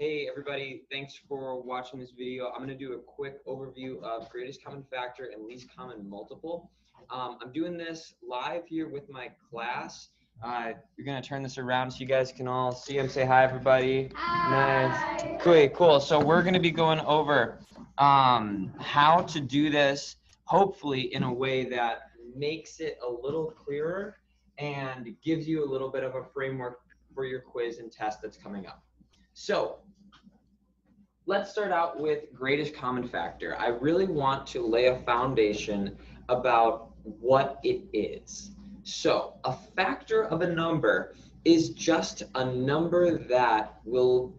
Hey everybody, thanks for watching this video. I'm going to do a quick overview of greatest common factor and least common multiple. I'm doing this live here with my class. You're going to turn this around so you guys can all see him. Say hi everybody. Hi. Nice. Cool. So we're going to be going over how to do this, hopefully in a way that makes it a little clearer and gives you a little bit of a framework for your quiz and test that's coming up. So let's start out with greatest common factor. I really want to lay a foundation about what it is. So a factor of a number is just a number that will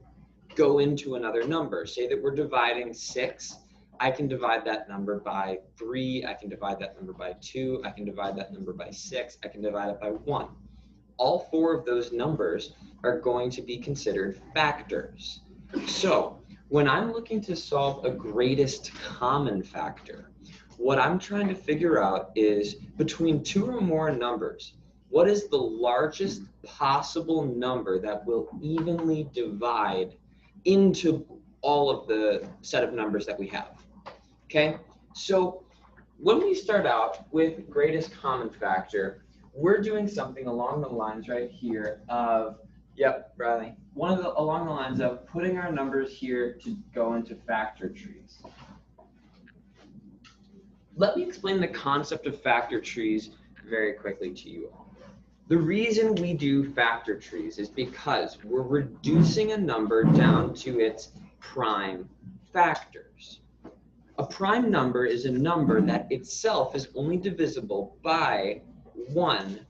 go into another number. Say that we're dividing 6. I can divide that number by 3. I can divide that number by 2. I can divide that number by 6. I can divide it by 1. All 4 of those numbers are going to be considered factors. So when I'm looking to solve a greatest common factor, what I'm trying to figure out is between 2 or more numbers, what is the largest possible number that will evenly divide into all of the set of numbers that we have? Okay, so when we start out with greatest common factor, we're doing something along the lines right here of, yep, Riley, along the lines of putting our numbers here to go into factor trees. Let me explain the concept of factor trees very quickly to you all. The reason we do factor trees is because we're reducing a number down to its prime factors. A prime number is a number that itself is only divisible by 1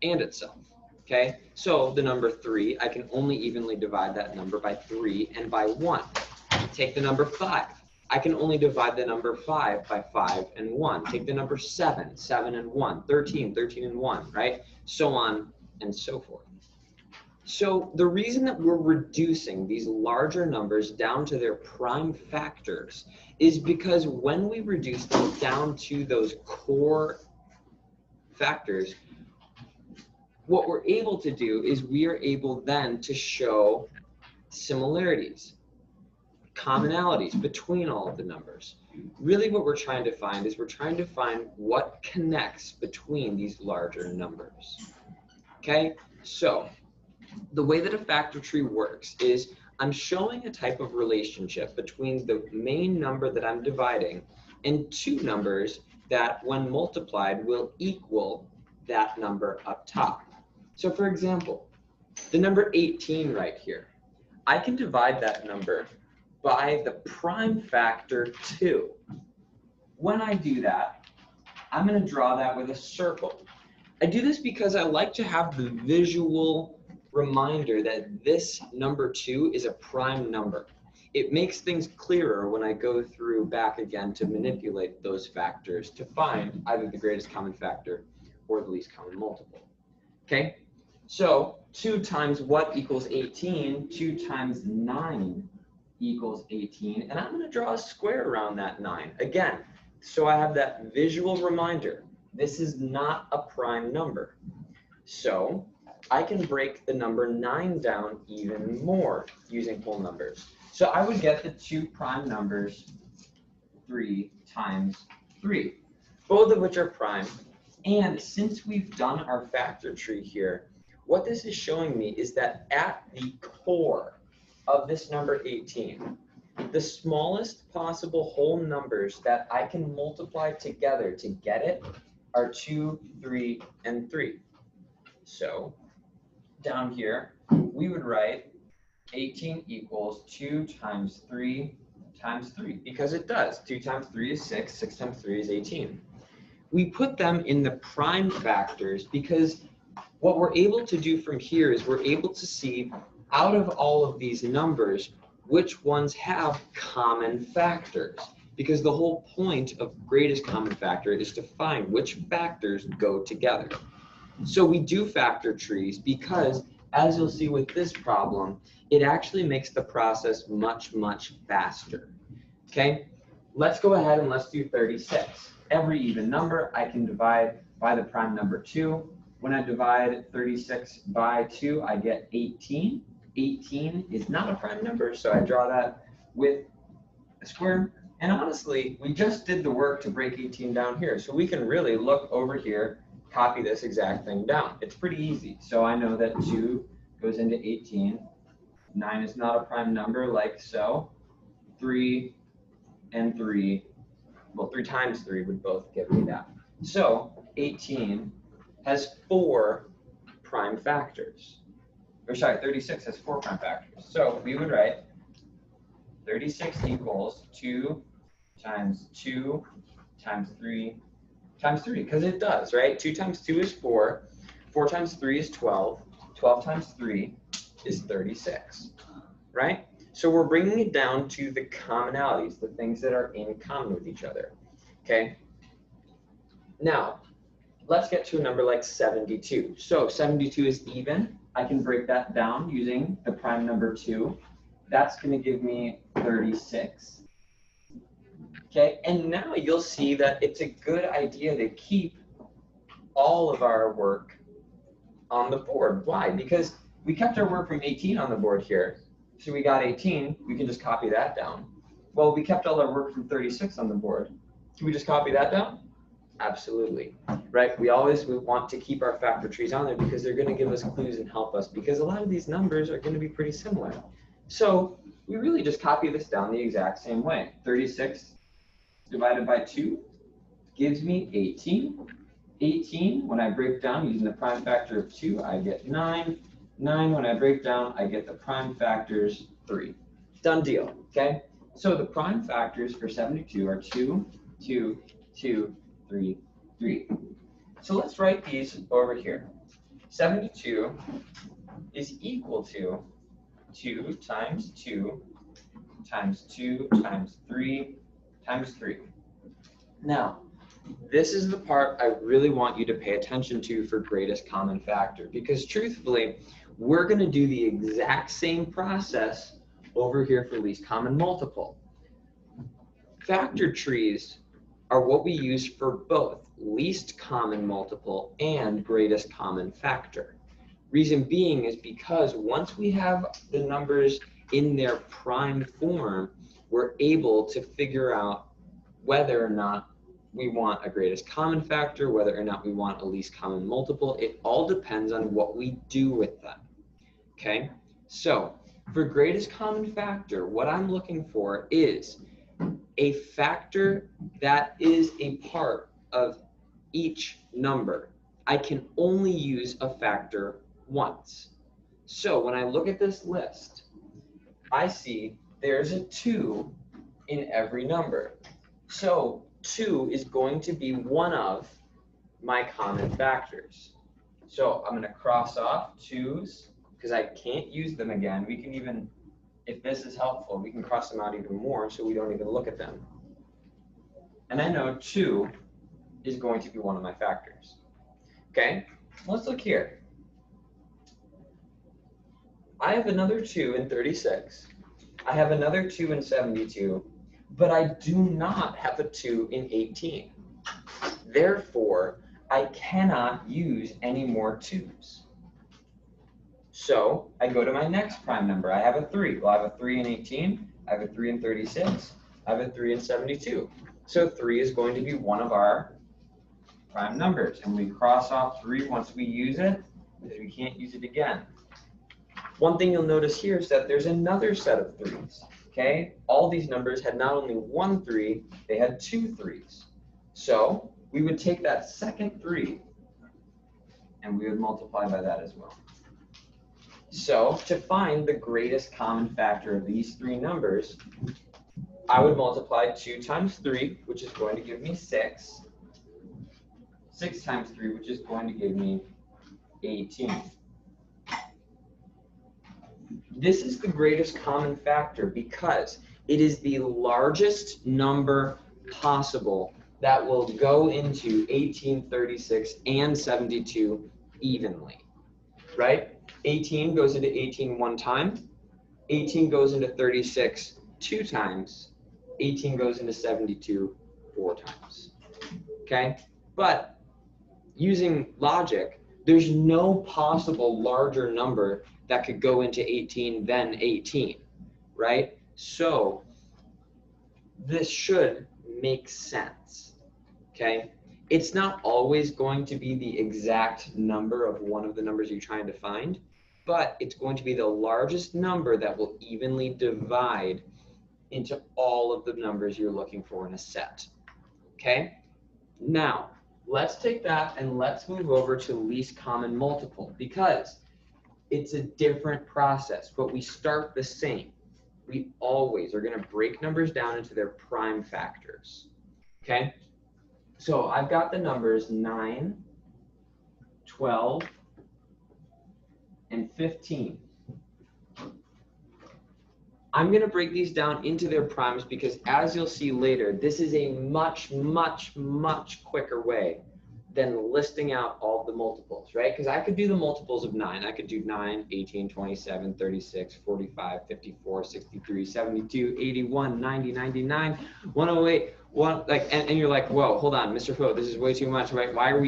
and itself. Okay, so the number 3, I can only evenly divide that number by 3 and by 1. Take the number 5. I can only divide the number 5 by 5 and 1. Take the number 7, 7 and 1, 13, 13 and 1, right? So on and so forth. So the reason that we're reducing these larger numbers down to their prime factors is because when we reduce them down to those core factors, what we're able to do is we are able then to show similarities, commonalities between all of the numbers. Really what we're trying to find is we're trying to find what connects between these larger numbers. Okay, so the way that a factor tree works is I'm showing a type of relationship between the main number that I'm dividing and 2 numbers that when multiplied will equal that number up top. So for example, the number 18 right here, I can divide that number by the prime factor 2. When I do that, I'm going to draw that with a circle. I do this because I like to have the visual reminder that this number 2 is a prime number. It makes things clearer when I go through back again to manipulate those factors to find either the greatest common factor or the least common multiple. Okay, so 2 times what equals 18? 2 times 9 equals 18, and I'm going to draw a square around that 9. Again, so I have that visual reminder. This is not a prime number. So I can break the number 9 down even more using whole numbers. So I would get the 2 prime numbers 3 times 3, both of which are prime. And since we've done our factor tree here, what this is showing me is that at the core of this number 18, the smallest possible whole numbers that I can multiply together to get it are 2, 3, and 3. So down here, we would write 18 equals 2 times 3 times 3, because it does. 2 times 3 is 6, 6 times 3 is 18. We put them in the prime factors because what we're able to do from here is we're able to see out of all of these numbers which ones have common factors, because the whole point of greatest common factor is to find which factors go together. So we do factor trees because, as you'll see with this problem, it actually makes the process much, much faster. Okay, let's go ahead and let's do 36. Every even number I can divide by the prime number 2. When I divide 36 by 2, I get 18. 18 is not a prime number, so I draw that with a square. And honestly, we just did the work to break 18 down here, so we can really look over here, copy this exact thing down. It's pretty easy. So I know that 2 goes into 18. 9 is not a prime number, like so. 3 and 3, well, 3 times 3 would both give me that. So 18 has 4 prime factors. Or sorry, 36 has 4 prime factors. So we would write 36 equals 2 times 2 times 3 times 3, because it does, right? 2 times 2 is 4. 4 times 3 is 12. 12 times 3 is 36, right? So we're bringing it down to the commonalities, the things that are in common with each other, okay? Now, let's get to a number like 72. So 72 is even. I can break that down using the prime number 2. That's going to give me 36. Okay, and now you'll see that it's a good idea to keep all of our work on the board. Why? Because we kept our work from 18 on the board here. So we got 18, we can just copy that down. Well, we kept all our work from 36 on the board. Can we just copy that down? Absolutely, right? We want to keep our factor trees on there because they're going to give us clues and help us, because a lot of these numbers are going to be pretty similar. So we really just copy this down the exact same way. 36 divided by 2 gives me 18. 18, when I break down using the prime factor of 2, I get 9. 9, when I break down, I get the prime factors 3. Done deal, okay? So the prime factors for 72 are 2, 2, 2, 3, 3. So let's write these over here. 72 is equal to 2 times 2 times 2 times 3 times 3. Now, this is the part I really want you to pay attention to for greatest common factor, because truthfully, we're going to do the exact same process over here for least common multiple. Factor trees are what we use for both least common multiple and greatest common factor. Reason being is because once we have the numbers in their prime form, we're able to figure out whether or not we want a greatest common factor, whether or not we want a least common multiple. It all depends on what we do with them, okay? So for greatest common factor, what I'm looking for is a factor that is a part of each number. I can only use a factor once. So when I look at this list, I see there's a 2 in every number. So 2 is going to be one of my common factors. So I'm going to cross off 2's because I can't use them again. We can even, if this is helpful, we can cross them out even more so we don't even look at them. And I know 2 is going to be one of my factors. Okay, let's look here. I have another 2 in 36. I have another 2 in 72, but I do not have a 2 in 18. Therefore, I cannot use any more 2's. So I go to my next prime number. I have a 3. Well, I have a 3 in 18. I have a 3 in 36. I have a 3 in 72. So 3 is going to be one of our prime numbers. And we cross off 3 once we use it, because we can't use it again. One thing you'll notice here is that there's another set of 3's. Okay? All these numbers had not only one 3, they had 2 3's. So we would take that second 3 and we would multiply by that as well. So to find the greatest common factor of these 3 numbers, I would multiply 2 times 3, which is going to give me 6. 6 times 3, which is going to give me 18. This is the greatest common factor because it is the largest number possible that will go into 18, 36, and 72 evenly, right? 18 goes into 18 one time, 18 goes into 36 2 times, 18 goes into 72 4 times, okay? But using logic, there's no possible larger number that could go into 18, then 18, right? So this should make sense, okay? It's not always going to be the exact number of one of the numbers you're trying to find, but it's going to be the largest number that will evenly divide into all of the numbers you're looking for in a set, okay? Now, let's take that and let's move over to least common multiple, because it's a different process, but we start the same. We always are going to break numbers down into their prime factors, okay? So I've got the numbers 9, 12, and 15. I'm going to break these down into their primes because, as you'll see later, this is a much, much, much quicker way than listing out all the multiples, right? Because I could do the multiples of 9. I could do 9, 18, 27, 36, 45, 54, 63, 72, 81, 90, 99, 108, and you're like, whoa, hold on, Mr. Ho, this is way too much, right? Why are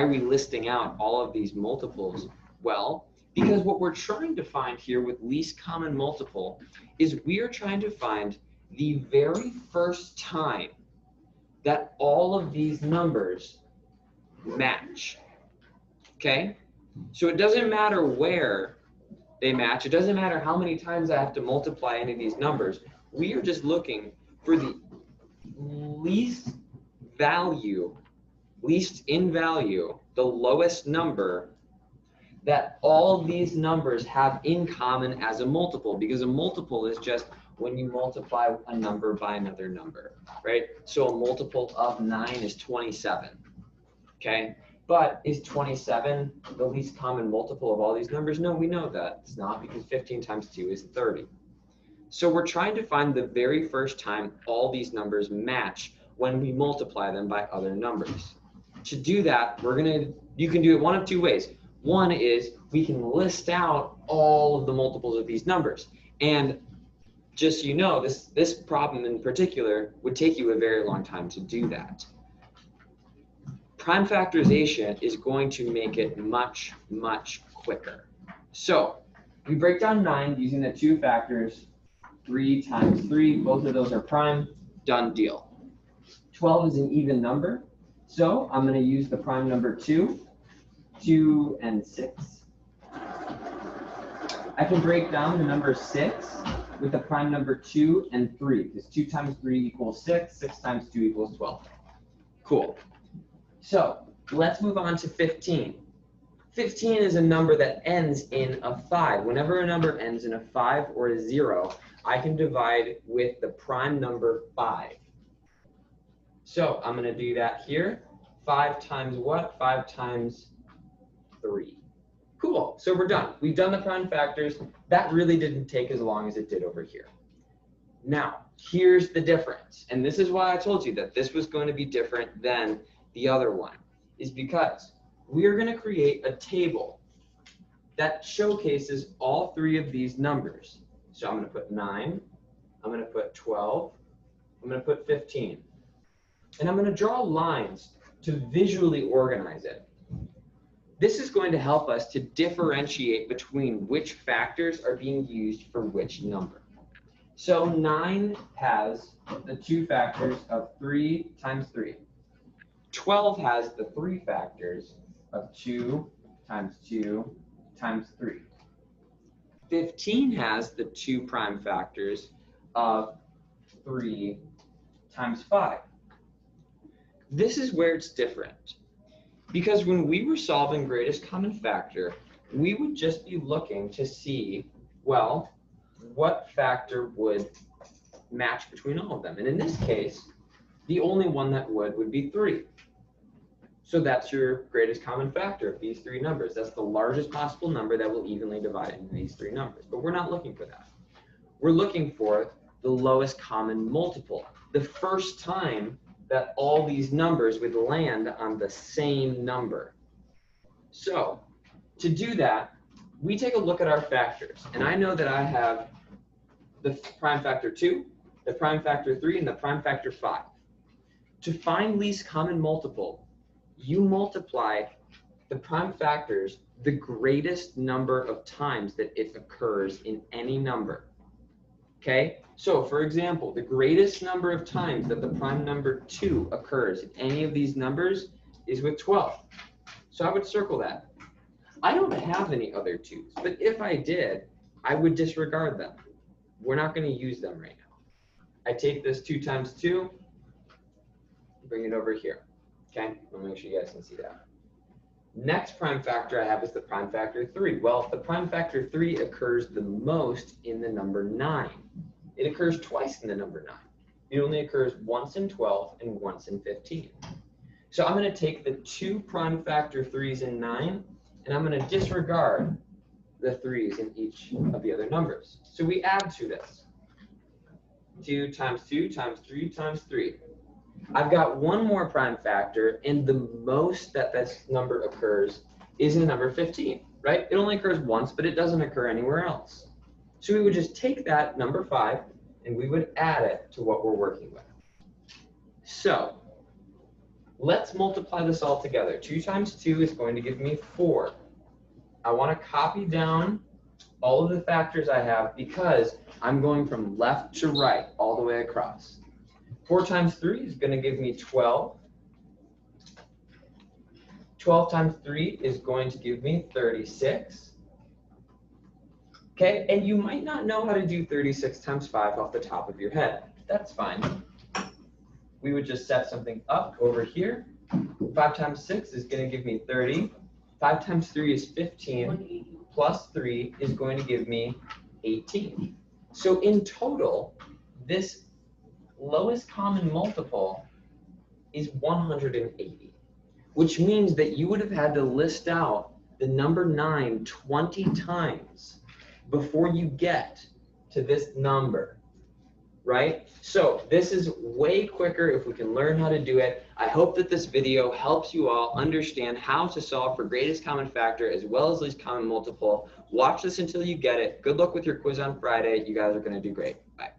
we listing out all of these multiples? Well, because what we're trying to find here with least common multiple is we are trying to find the very first time that all of these numbers match, okay? So it doesn't matter where they match. It doesn't matter how many times I have to multiply any of these numbers. We are just looking for the least in value, the lowest number that all these numbers have in common as a multiple, because a multiple is just when you multiply a number by another number, right? So a multiple of 9 is 27, okay? But is 27 the least common multiple of all these numbers? No, we know that it's not, because 15 times 2 is 30. So we're trying to find the very first time all these numbers match when we multiply them by other numbers. To do that, you can do it one of two ways. One is we can list out all of the multiples of these numbers. And just so you know, this problem in particular would take you a very long time to do that. Prime factorization is going to make it much, much quicker. So we break down 9 using the two factors, 3 times 3. Both of those are prime. Done deal. 12 is an even number. So I'm going to use the prime number 2. 2 and 6. I can break down the number 6 with the prime number 2 and 3, because 2 times 3 equals 6, 6 times 2 equals 12. Cool. So let's move on to 15. 15 is a number that ends in a 5. Whenever a number ends in a 5 or a 0, I can divide with the prime number 5. So I'm going to do that here. 5 times what? 5 times 3. Cool, so we're done. We've done the prime factors. That really didn't take as long as it did over here. Now, here's the difference. And this is why I told you that this was going to be different than the other one, is because we are going to create a table that showcases all 3 of these numbers. So I'm going to put 9, I'm going to put 12, I'm going to put 15. And I'm going to draw lines to visually organize it. This is going to help us to differentiate between which factors are being used for which number. So 9 has the 2 factors of 3 times 3. 12 has the 3 factors of 2 times 2 times 3. 15 has the 2 prime factors of 3 times 5. This is where it's different. Because when we were solving greatest common factor, we would just be looking to see, well, what factor would match between all of them. And in this case, the only one that would be 3. So that's your greatest common factor of these 3 numbers. That's the largest possible number that will evenly divide into these 3 numbers. But we're not looking for that. We're looking for the lowest common multiple, the first time that all these numbers would land on the same number. So to do that, we take a look at our factors. And I know that I have the prime factor 2, the prime factor 3, and the prime factor 5. To find least common multiple, you multiply the prime factors the greatest number of times that it occurs in any number. Okay, so for example, the greatest number of times that the prime number 2 occurs in any of these numbers is with 12. So I would circle that. I don't have any other 2's, but if I did, I would disregard them. We're not going to use them right now. I take this 2 times 2, bring it over here. Okay, I'll make sure you guys can see that. Next prime factor I have is the prime factor 3. Well, the prime factor 3 occurs the most in the number 9. It occurs twice in the number 9. It only occurs once in 12 and once in 15. So I'm going to take the 2 prime factor 3's in 9, and I'm going to disregard the 3's in each of the other numbers. So we add to this. 2 times 2 times 3 times 3. I've got one more prime factor, and the most that this number occurs is in number 15, right? It only occurs once, but it doesn't occur anywhere else. So we would just take that number 5, and we would add it to what we're working with. So let's multiply this all together. 2 times 2 is going to give me 4. I want to copy down all of the factors I have because I'm going from left to right all the way across. 4 times 3 is going to give me 12. 12 times 3 is going to give me 36. Okay, and you might not know how to do 36 times 5 off the top of your head. That's fine. We would just set something up over here. 5 times 6 is going to give me 30. 5 times 3 is 15. Plus 3 is going to give me 18. So in total, this lowest common multiple is 180, which means that you would have had to list out the number 9 20 times before you get to this number, right? So this is way quicker if we can learn how to do it. I hope that this video helps you all understand how to solve for greatest common factor as well as least common multiple. Watch this until you get it. Good luck with your quiz on Friday. You guys are going to do great. Bye.